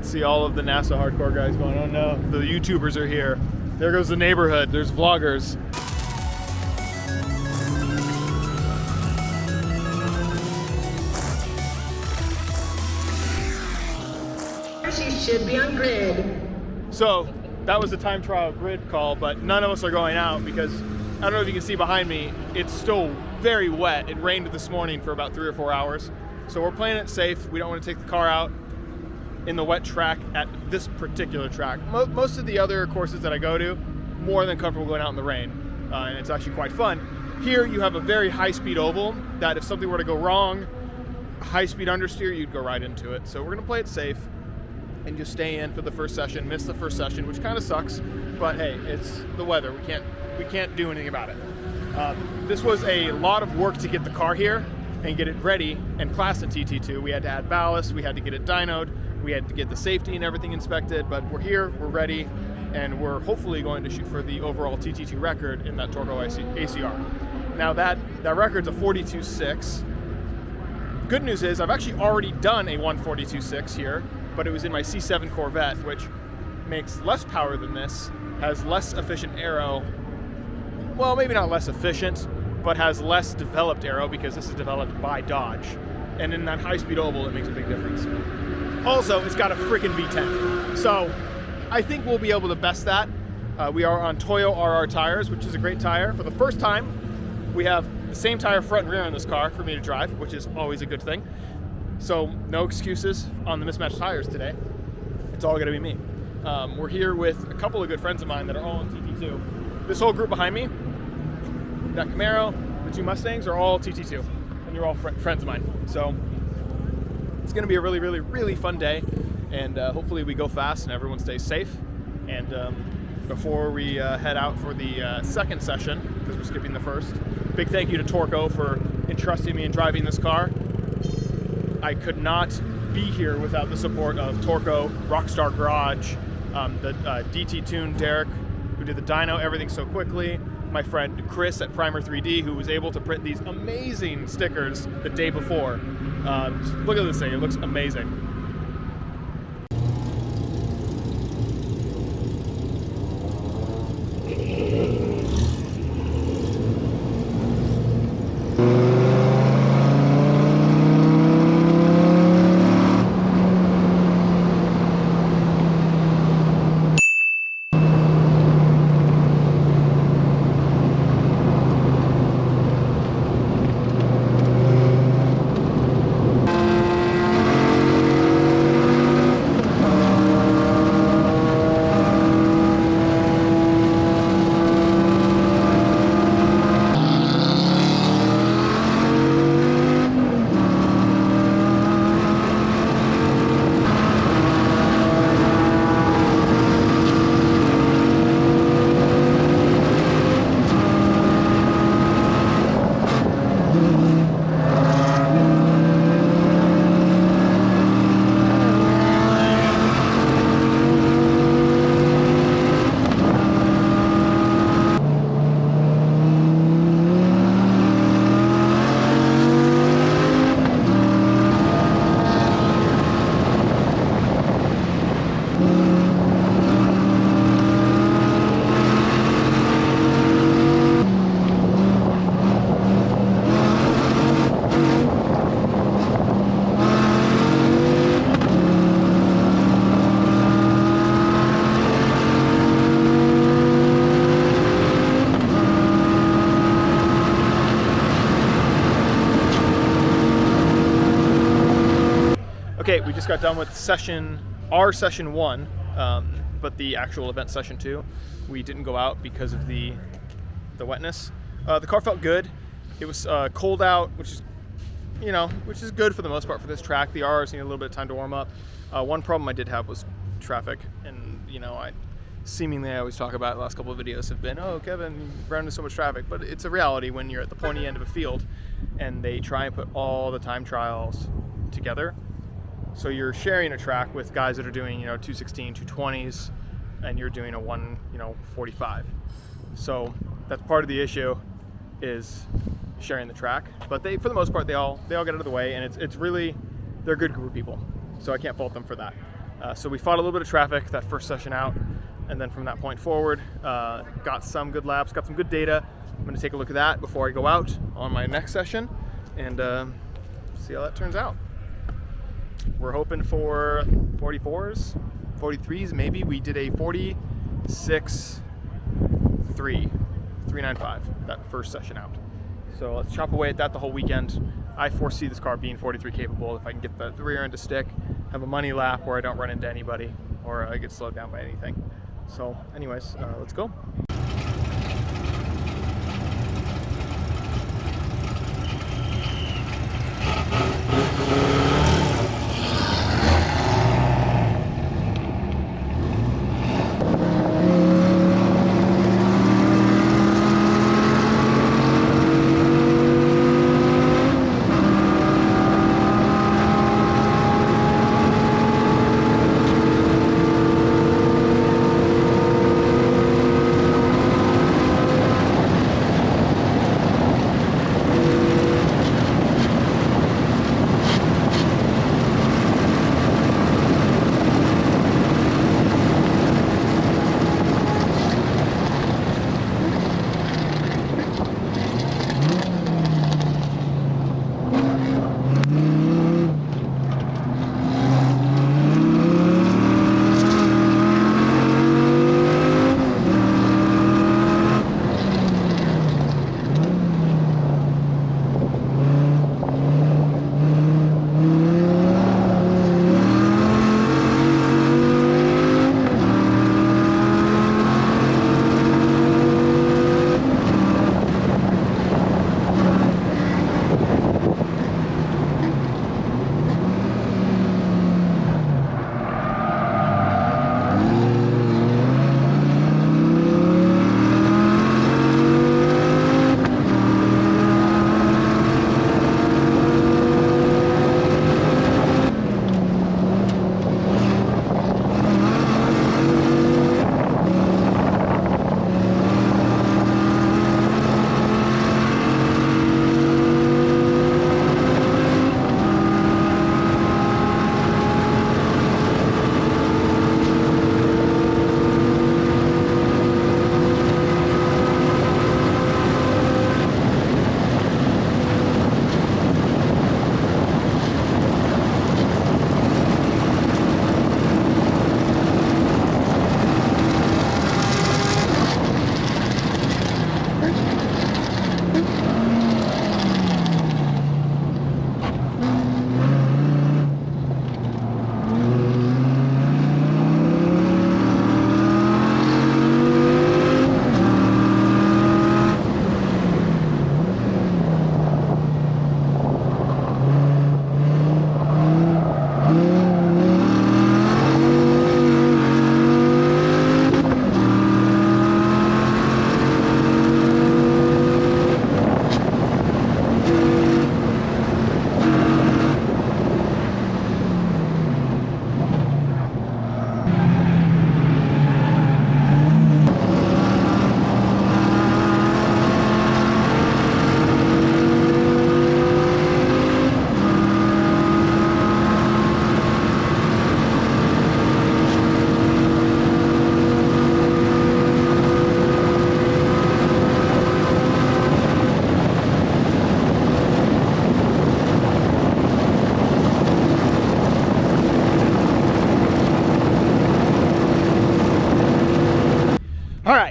See all of the NASA hardcore guys going, oh no, the YouTubers are here. There goes the neighborhood, there's vloggers. She should be on grid. So that was the time trial grid call, but none of us are going out because I don't know if you can see behind me, it's still very wet. It rained this morning for about 3 or 4 hours. So we're playing it safe. We don't want to take the car out in the wet track at this particular track. Most of the other courses that I go to, more than comfortable going out in the rain. And it's actually quite fun. Here you have a very high-speed oval that if something were to go wrong, high-speed understeer, you'd go right into it. So we're gonna play it safe and just stay in for the first session, miss the first session, which kind of sucks, but hey, it's the weather. We can't do anything about it. This was a lot of work to get the car here and get it ready and class in TT2. We had to add ballast, we had to get it dynoed, we had to get the safety and everything inspected, but we're here, we're ready, and we're hopefully going to shoot for the overall TT2 record in that Torco ACR. Now that record's a 42.6. Good news is I've actually already done a 142.6 here, but it was in my C7 Corvette, which makes less power than this, has less efficient aero. Well, maybe not less efficient, but has less developed aero because this is developed by Dodge. And in that high-speed oval, it makes a big difference. Also, it's got a freaking V10. So I think we'll be able to best that. We are on Toyo RR tires, which is a great tire. For the first time, we have the same tire front and rear on this car for me to drive, which is always a good thing. So no excuses on the mismatched tires today. It's all gonna be me. We're here with a couple of good friends of mine that are all in TT2. This whole group behind me, that Camaro, the 2 Mustangs are all TT2, and you're all friends of mine. So it's gonna be a really, really, really fun day, and hopefully we go fast and everyone stays safe. And before we head out for the second session, because we're skipping the first, big thank you to Torco for entrusting me in driving this car. I could not be here without the support of Torco, Rockstar Garage, the DT Tune Derek, who did the dyno, everything so quickly, my friend Chris at Primer 3D, who was able to print these amazing stickers the day before. Look at this thing, it looks amazing. Okay, we just got done with our session 1, but the actual event session 2, we didn't go out because of the wetness. The car felt good. It was cold out, which is good for the most part for this track. The RRs need a little bit of time to warm up. One problem I did have was traffic, and I always talk about the last couple of videos have been, oh, Kevin, you ran into so much traffic, but it's a reality when you're at the pointy end of a field and they try and put all the time trials together. So you're sharing a track with guys that are doing, 216, 220s, and you're doing a 145. So that's part of the issue, is sharing the track. But for the most part, they all get out of the way, and it's really, they're a good group of people. So I can't fault them for that. So we fought a little bit of traffic that first session out, and then from that point forward, got some good laps, got some good data. I'm going to take a look at that before I go out on my next session and see how that turns out. We're hoping for 44s, 43s maybe. We did a 46.395 that first session out. So let's chop away at that the whole weekend. I foresee this car being 43 capable if I can get the rear end to stick, have a money lap where I don't run into anybody or I get slowed down by anything. So anyways, let's go.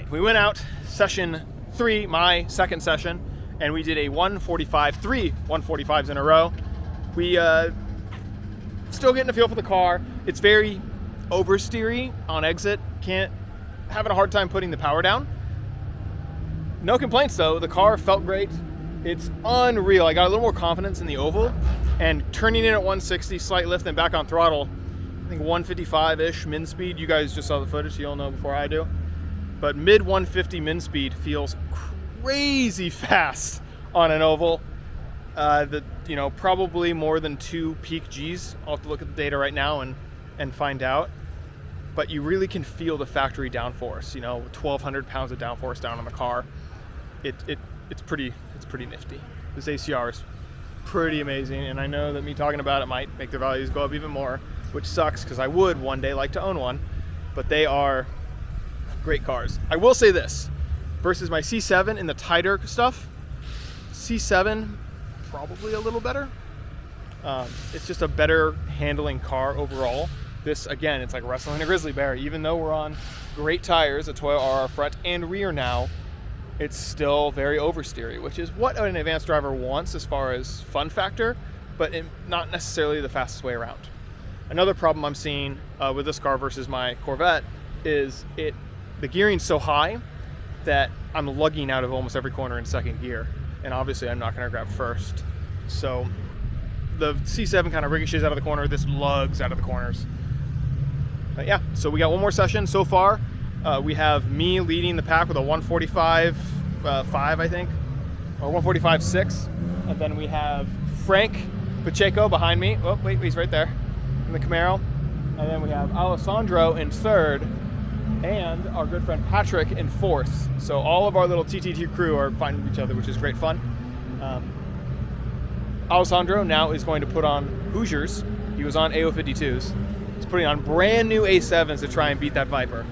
We went out session 3, my second session, and we did a 145, 3 145s in a row. We still getting a feel for the car. It's very oversteery on exit. Having a hard time putting the power down. No complaints though. The car felt great. It's unreal. I got a little more confidence in the oval, and turning in at 160, slight lift, and back on throttle. I think 155-ish min speed. You guys just saw the footage, so you'll know before I do. But mid 150 min speed feels crazy fast on an oval. Probably more than 2 peak Gs. I'll have to look at the data right now and find out. But you really can feel the factory downforce. 1,200 pounds of downforce down on the car. It's pretty nifty. This ACR is pretty amazing, and I know that me talking about it might make their values go up even more. which sucks because I would one day like to own one, but they are great cars. I will say this, versus my C7 in the tighter stuff, C7 probably a little better. It's just a better handling car overall. This, again, it's like wrestling a grizzly bear. Even though we're on great tires, a Toyo RR front and rear now, it's still very oversteery, which is what an advanced driver wants as far as fun factor, but not necessarily the fastest way around. Another problem I'm seeing with this car versus my Corvette is the gearing's so high that I'm lugging out of almost every corner in second gear, and obviously I'm not going to grab first. So the C7 kind of ricochets out of the corner, this lugs out of the corners. But yeah, so we got one more session so far. We have me leading the pack with a 145.5, I think, or 145.6, and then we have Frank Pacheco behind me. Oh, wait, he's right there in the Camaro. And then we have Alessandro in third, and our good friend Patrick in fourth. So all of our little TT2 crew are finding each other, which is great fun. Alessandro now is going to put on Hoosiers. He was on AO52s. He's putting on brand new A7s to try and beat that Viper.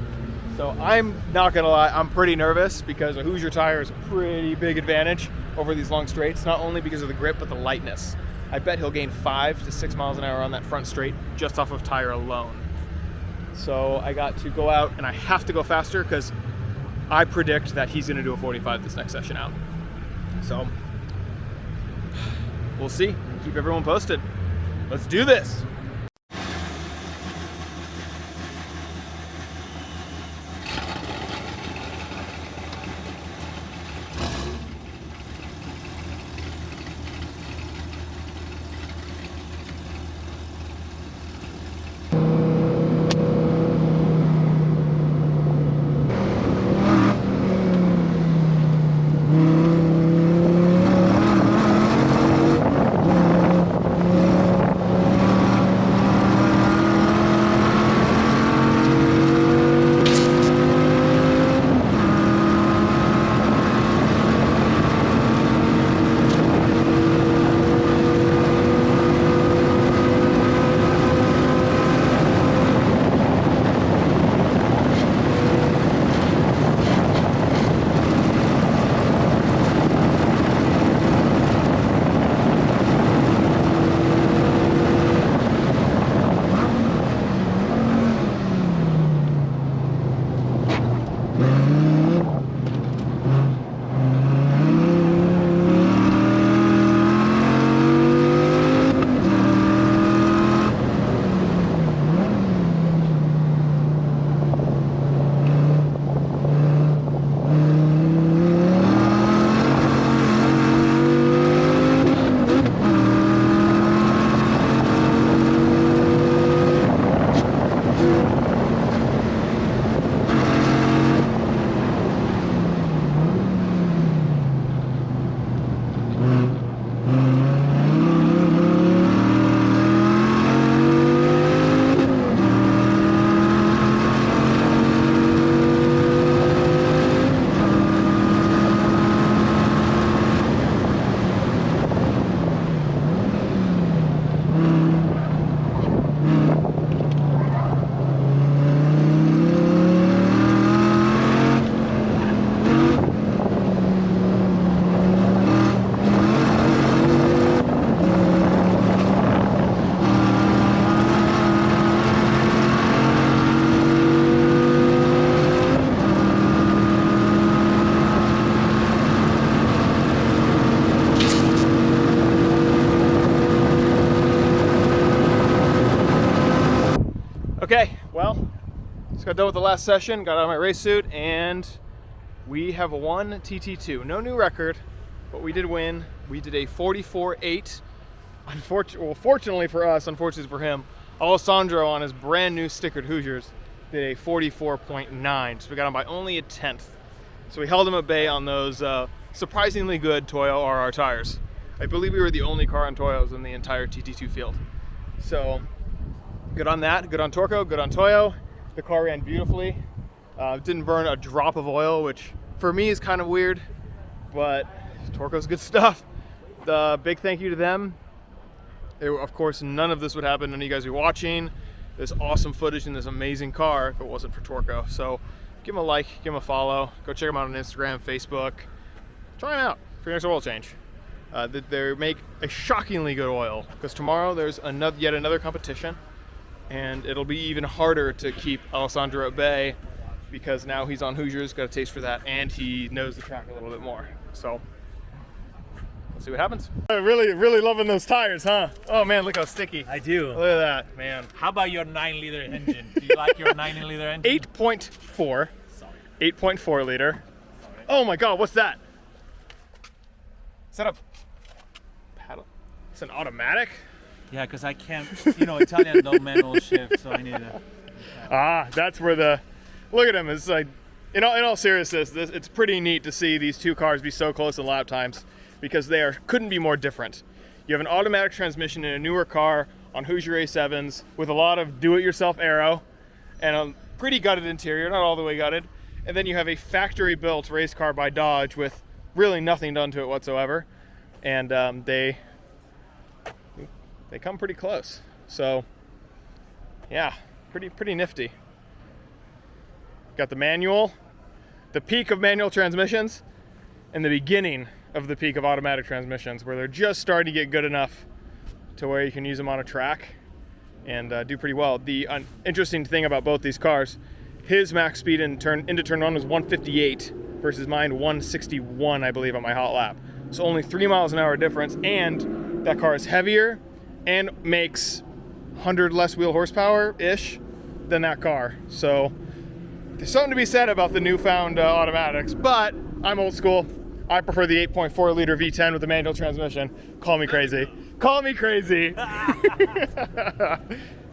So I'm not gonna lie, I'm pretty nervous because a Hoosier tire is a pretty big advantage over these long straights, not only because of the grip, but the lightness. I bet he'll gain 5 to 6 miles an hour on that front straight just off of tire alone. So I got to go out and I have to go faster because I predict that he's gonna do a 45 this next session out. So we'll see, keep everyone posted. Let's do this. Okay, well, just got done with the last session, got out of my race suit, and we have won TT2. No new record, but we did win. We did a 44.8. Fortunately for us, unfortunately for him, Alessandro on his brand new stickered Hoosiers did a 44.9. So we got him by only a 10th. So we held him at bay on those surprisingly good Toyo RR tires. I believe we were the only car on Toyos in the entire TT2 field. So good on that, good on Torco, good on Toyo. The car ran beautifully. Didn't burn a drop of oil, which for me is kind of weird, but Torco's good stuff. The big thank you to them. Of course, none of this would happen, none of you guys would be watching this awesome footage in this amazing car if it wasn't for Torco. So give him a like, give him a follow, go check him out on Instagram, Facebook. Try them out for your next oil change. They make a shockingly good oil, because tomorrow there's yet another competition, and it'll be even harder to keep Alessandro at bay, because now he's on Hoosiers, got a taste for that, and he knows the track a little bit more. So we'll see what happens. Really loving those tires, huh? Oh man, look how sticky. I do. Look at that, man. How about your 9-liter engine? Do you like your 9-liter engine? 8.4. 8.4 liter. Oh my God, what's that? Is that a paddle? It's an automatic? Yeah, because I can't, Italian don't manual shift, so I need a... Ah, that's where the, look at him. It's like, in all seriousness, it's pretty neat to see these two cars be so close in lap times, because they couldn't be more different. You have an automatic transmission in a newer car on Hoosier A7s with a lot of do-it-yourself aero and a pretty gutted interior, not all the way gutted. And then you have a factory-built race car by Dodge with really nothing done to it whatsoever, and they come pretty close. So yeah, pretty nifty. Got the manual, the peak of manual transmissions, and the beginning of the peak of automatic transmissions, where they're just starting to get good enough to where you can use them on a track and do pretty well. The interesting thing about both these cars, his max speed into turn one was 158 versus mine 161, I believe, on my hot lap. So only 3 miles an hour difference, and that car is heavier and makes 100 less wheel horsepower-ish than that car. So there's something to be said about the newfound automatics, but I'm old school. I prefer the 8.4 liter V10 with the manual transmission. Call me crazy. Call me crazy.